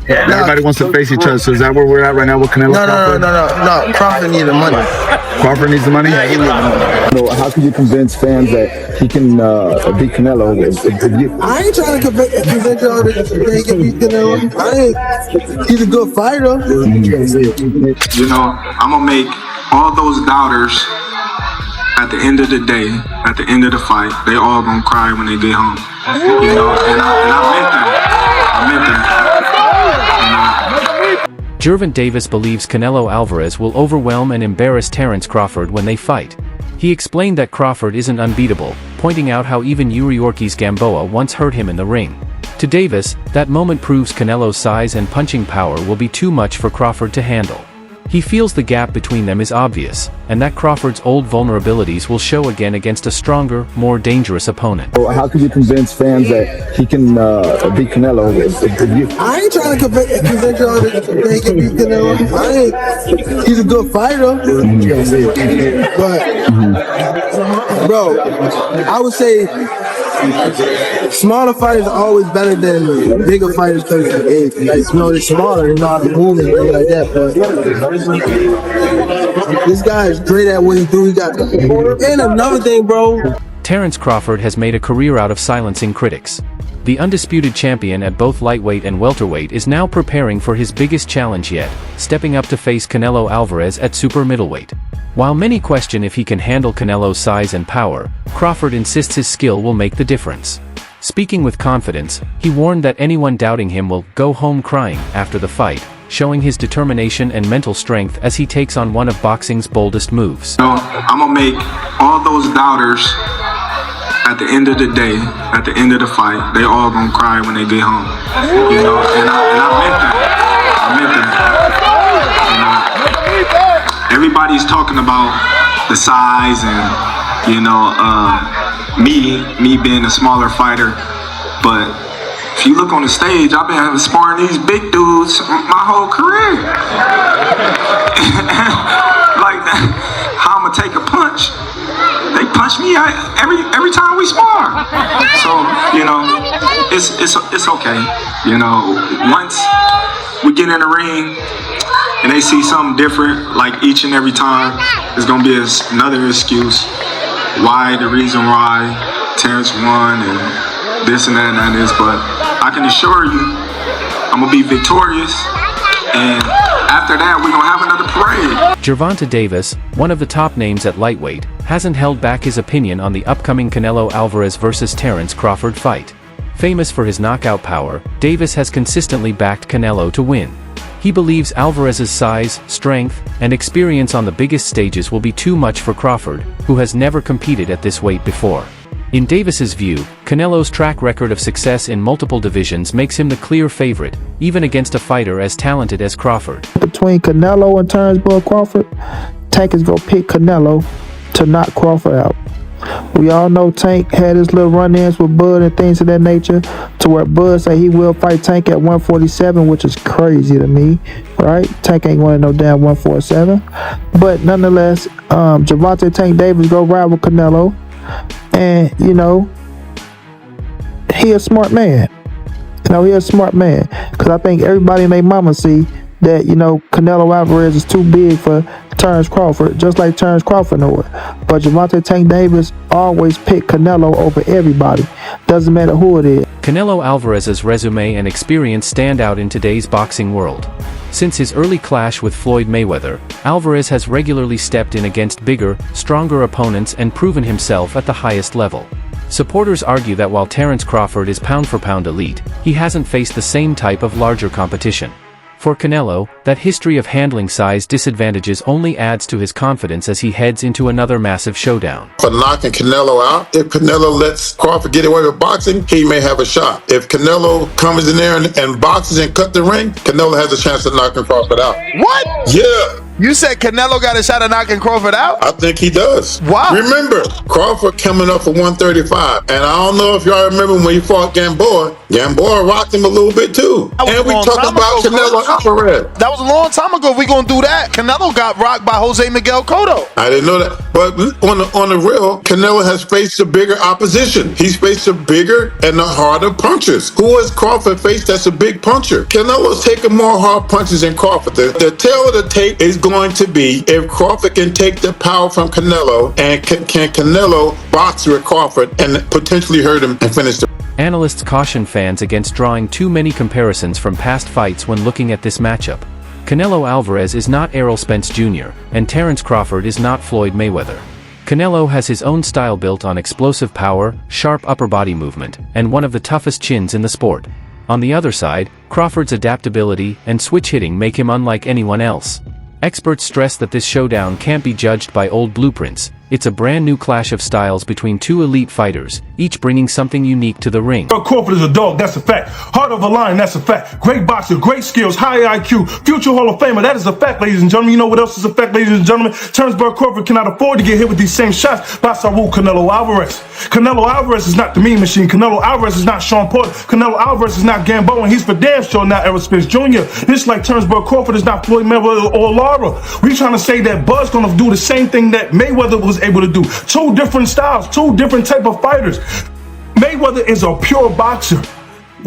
Everybody wants to face each other. So is that where we're at right now with Canelo? No. Crawford needs the money. Crawford needs the money? Yeah, he needs the money. So how can you convince fans that he can beat Canelo? I ain't trying to convince y'all that he can beat Canelo. He's a good fighter. You know, I'm going to make all those doubters at the end of the day, at the end of the fight, they all going to cry when they get home. You know, and I meant that. I meant that. Gervonta Davis believes Canelo Alvarez will overwhelm and embarrass Terence Crawford when they fight. He explained that Crawford isn't unbeatable, pointing out how even Yuriorkis Gamboa once hurt him in the ring. To Davis, that moment proves Canelo's size and punching power will be too much for Crawford to handle. He feels the gap between them is obvious, and that Crawford's old vulnerabilities will show again against a stronger, more dangerous opponent. So how can you convince fans that he can beat Canelo? I ain't trying to convince y'all that he can beat Canelo. He's a good fighter. But, bro, I would say smaller fighters are always better than bigger fighters because they're smaller, they know how to move and things like that. But this guy is great at what he do. He got and another thing, bro. Terence Crawford has made a career out of silencing critics. The undisputed champion at both lightweight and welterweight is now preparing for his biggest challenge yet, stepping up to face Canelo Alvarez at super middleweight. While many question if he can handle Canelo's size and power, Crawford insists his skill will make the difference. Speaking with confidence, he warned that anyone doubting him will go home crying after the fight, showing his determination and mental strength as he takes on one of boxing's boldest moves. You know, I'm going to make all those doubters at the end of the day, at the end of the fight, they all going to cry when they get home. You know, and I meant that. I meant that. You know, everybody's talking about the size and, you know, me being a smaller fighter, but if you look on the stage, I've been sparring these big dudes my whole career. Like, how I'm gonna take a punch? They punch me every time we spar. So, you know, it's okay. You know, once we get in the ring and they see something different, like each and every time, there's gonna be another excuse why, the reason why Terence won and this and that and that is, but I can assure you, I'm gonna be victorious, and after that, we're gonna have another parade. Gervonta Davis, one of the top names at lightweight, hasn't held back his opinion on the upcoming Canelo Alvarez vs. Terence Crawford fight. Famous for his knockout power, Davis has consistently backed Canelo to win. He believes Alvarez's size, strength, and experience on the biggest stages will be too much for Crawford, who has never competed at this weight before. In Davis's view, Canelo's track record of success in multiple divisions makes him the clear favorite, even against a fighter as talented as Crawford. Between Canelo and Terence Crawford, Tank is going to pick Canelo to knock Crawford out. We all know Tank had his little run-ins with Bud and things of that nature, to where Bud say he will fight Tank at 147, which is crazy to me, right? Tank ain't going to no damn 147. But nonetheless, Gervonta Tank Davis go ride with Canelo, and, you know, he a smart man. You know, he a smart man, because I think everybody and their mama see that, you know, Canelo Alvarez is too big for Terence Crawford, just like Terence Crawford knew it. But Gervonta Tank Davis always picked Canelo over everybody. Doesn't matter who it is. Canelo Alvarez's resume and experience stand out in today's boxing world. Since his early clash with Floyd Mayweather, Alvarez has regularly stepped in against bigger, stronger opponents and proven himself at the highest level. Supporters argue that while Terence Crawford is pound-for-pound elite, he hasn't faced the same type of larger competition. For Canelo, that history of handling size disadvantages only adds to his confidence as he heads into another massive showdown. For knocking Canelo out, if Canelo lets Crawford get away with boxing, he may have a shot. If Canelo comes in there and boxes and cut the ring, Canelo has a chance of knocking Crawford out. What? Yeah. You said Canelo got a shot at knocking Crawford out? I think he does. Wow. Remember, Crawford coming up for 135. And I don't know if y'all remember when he fought Gamboa, Gamboa rocked him a little bit too. That was And a we long talking time about ago, Canelo Coach. Alvarez. That was a long time ago. If we gonna do that, Canelo got rocked by Jose Miguel Cotto. I didn't know that. But on the real, Canelo has faced a bigger opposition. He's faced a bigger and a harder punchers. Who has Crawford faced that's a big puncher? Canelo's taking more hard punches than Crawford. The tail of the tape is going to be if Crawford can take the power from Canelo, and can Canelo box with Crawford and potentially hurt him and finish the. Analysts caution fans against drawing too many comparisons from past fights when looking at this matchup. Canelo Alvarez is not Errol Spence Jr., and Terence Crawford is not Floyd Mayweather. Canelo has his own style built on explosive power, sharp upper body movement, and one of the toughest chins in the sport. On the other side, Crawford's adaptability and switch hitting make him unlike anyone else. Experts stress that this showdown can't be judged by old blueprints. It's a brand new clash of styles between two elite fighters, each bringing something unique to the ring. Crawford is a dog, that's a fact. Heart of a lion, that's a fact. Great boxer, great skills, high IQ, future Hall of Famer, that is a fact, ladies and gentlemen. You know what else is a fact, ladies and gentlemen? Terence Crawford cannot afford to get hit with these same shots by Saul Canelo Alvarez. Canelo Alvarez is not the mean machine. Canelo Alvarez is not Sean Porter. Canelo Alvarez is not Gamboa, and he's for damn sure not Errol Spence Jr. This like Terence Crawford is not Floyd Mayweather or Lara. We trying to say that Bud's gonna do the same thing that Mayweather was able to do. Two different styles, two different type of fighters. Mayweather is a pure boxer.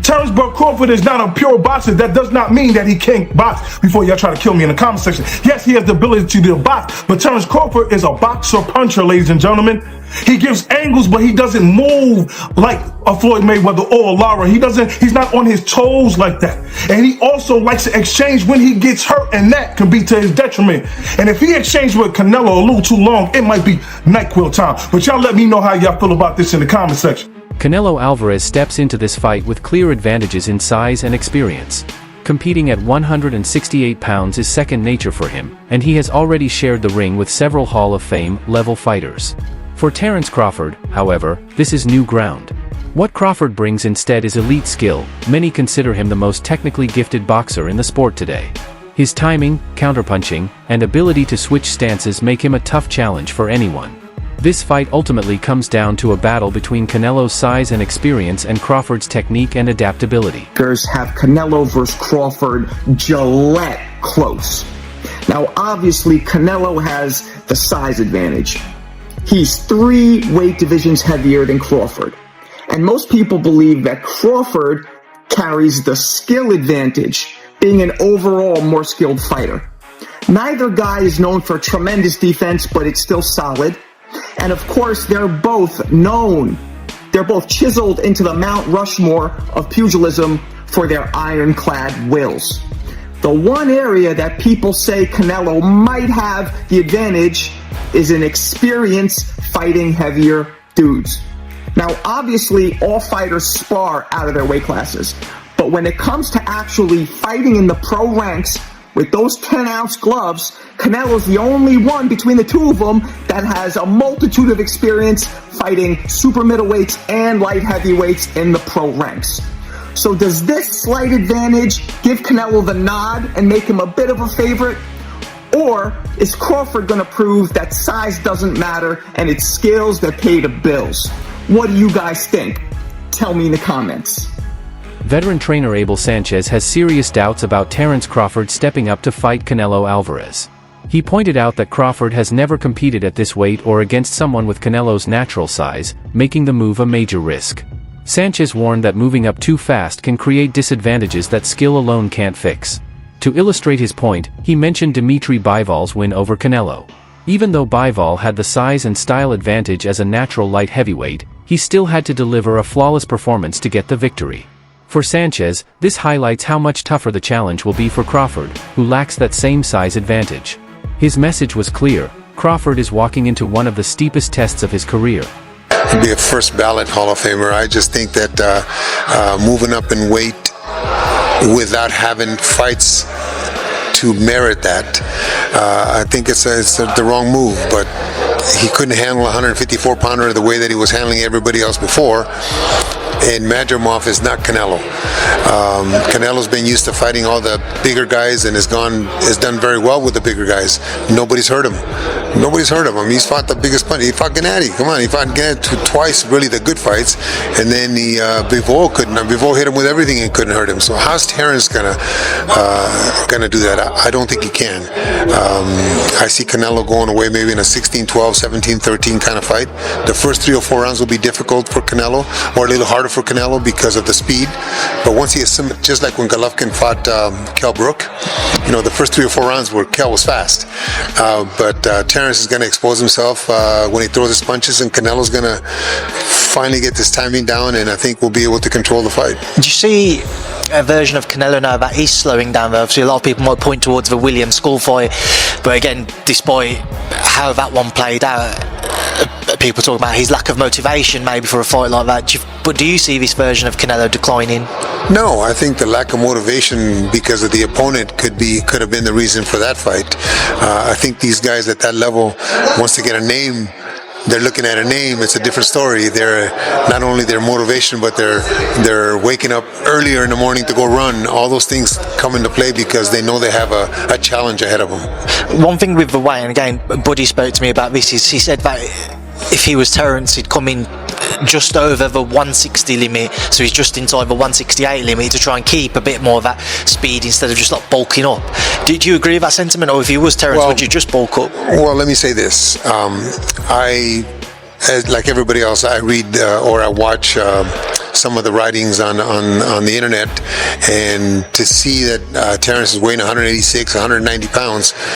Terence Crawford is not a pure boxer. That does not mean that he can't box. Before y'all try to kill me in the comment section. Yes, he has the ability to box, but Terence Crawford is a boxer puncher, ladies and gentlemen. He gives angles, but he doesn't move like a Floyd Mayweather or a Lara. He's not on his toes like that. And he also likes to exchange when he gets hurt, and that can be to his detriment. And if he exchanged with Canelo a little too long, it might be NyQuil time. But y'all let me know how y'all feel about this in the comment section. Canelo Alvarez steps into this fight with clear advantages in size and experience. Competing at 168 pounds is second nature for him, and he has already shared the ring with several Hall of Fame-level fighters. For Terence Crawford, however, this is new ground. What Crawford brings instead is elite skill. Many consider him the most technically gifted boxer in the sport today. His timing, counterpunching, and ability to switch stances make him a tough challenge for anyone. This fight ultimately comes down to a battle between Canelo's size and experience and Crawford's technique and adaptability. Have Canelo versus Crawford Gillette close. Now obviously Canelo has the size advantage. He's 3 weight divisions heavier than Crawford. And most people believe that Crawford carries the skill advantage, being an overall more skilled fighter. Neither guy is known for tremendous defense, but it's still solid. And of course, they're both chiseled into the Mount Rushmore of pugilism for their ironclad wills. The one area that people say Canelo might have the advantage is in experience fighting heavier dudes. Now, obviously, all fighters spar out of their weight classes. But when it comes to actually fighting in the pro ranks with those 10-ounce gloves, Canelo's the only one between the two of them that has a multitude of experience fighting super middleweights and light heavyweights in the pro ranks. So does this slight advantage give Canelo the nod and make him a bit of a favorite? Or is Crawford going to prove that size doesn't matter and it's skills that pay the bills? What do you guys think? Tell me in the comments. Veteran trainer Abel Sanchez has serious doubts about Terence Crawford stepping up to fight Canelo Alvarez. He pointed out that Crawford has never competed at this weight or against someone with Canelo's natural size, making the move a major risk. Sanchez warned that moving up too fast can create disadvantages that skill alone can't fix. To illustrate his point, he mentioned Dimitri Bivol's win over Canelo. Even though Bivol had the size and style advantage as a natural light heavyweight, he still had to deliver a flawless performance to get the victory. For Sanchez, this highlights how much tougher the challenge will be for Crawford, who lacks that same size advantage. His message was clear: Crawford is walking into one of the steepest tests of his career. He'll be a first ballot Hall of Famer. I just think that moving up in weight without having fights to merit that, I think it's the wrong move. But he couldn't handle a 154-pounder the way that he was handling everybody else before. And Madrimov is not Canelo. Canelo's been used to fighting all the bigger guys and has done very well with the bigger guys. Nobody's hurt him. Nobody's heard of him. He's fought the biggest punch. He fought Gennady. Come on, he fought Gennady twice, really the good fights, and then Bivol hit him with everything and couldn't hurt him. So how's Terence gonna do that? I don't think he can. I see Canelo going away maybe in a 16-12, 17-13 kind of fight. The first 3 or 4 rounds will be difficult for Canelo, or a little harder for Canelo because of the speed. But once he assimilates, just like when Golovkin fought Kell Brook, the first 3 or 4 rounds where Kell was fast. But Terence is going to expose himself when he throws his punches, and Canelo's going to finally get this timing down, and I think we'll be able to control the fight. Do you see a version of Canelo now that is slowing down? Obviously, a lot of people might point towards the Williams School fight, but again, despite how that one played out, people talk about his lack of motivation maybe for a fight like that. But do you see this version of Canelo declining? No, I think the lack of motivation because of the opponent could have been the reason for that fight. I think these guys at that level, once they get a name, they're looking at a name. It's a different story. They're not only their motivation, but they're waking up earlier in the morning to go run. All those things come into play because they know they have a challenge ahead of them. One thing with the weight, and again, Buddy spoke to me about this, is he said that if he was Terence, he'd come in just over the 160 limit, so he's just inside the 168 limit to try and keep a bit more of that speed instead of just like bulking up. Did you agree with that sentiment, or if he was Terence, would you just bulk up? Well, let me say this. Like everybody else, I read or I watch some of the writings on the internet, and to see that Terence is weighing 186, 190 pounds,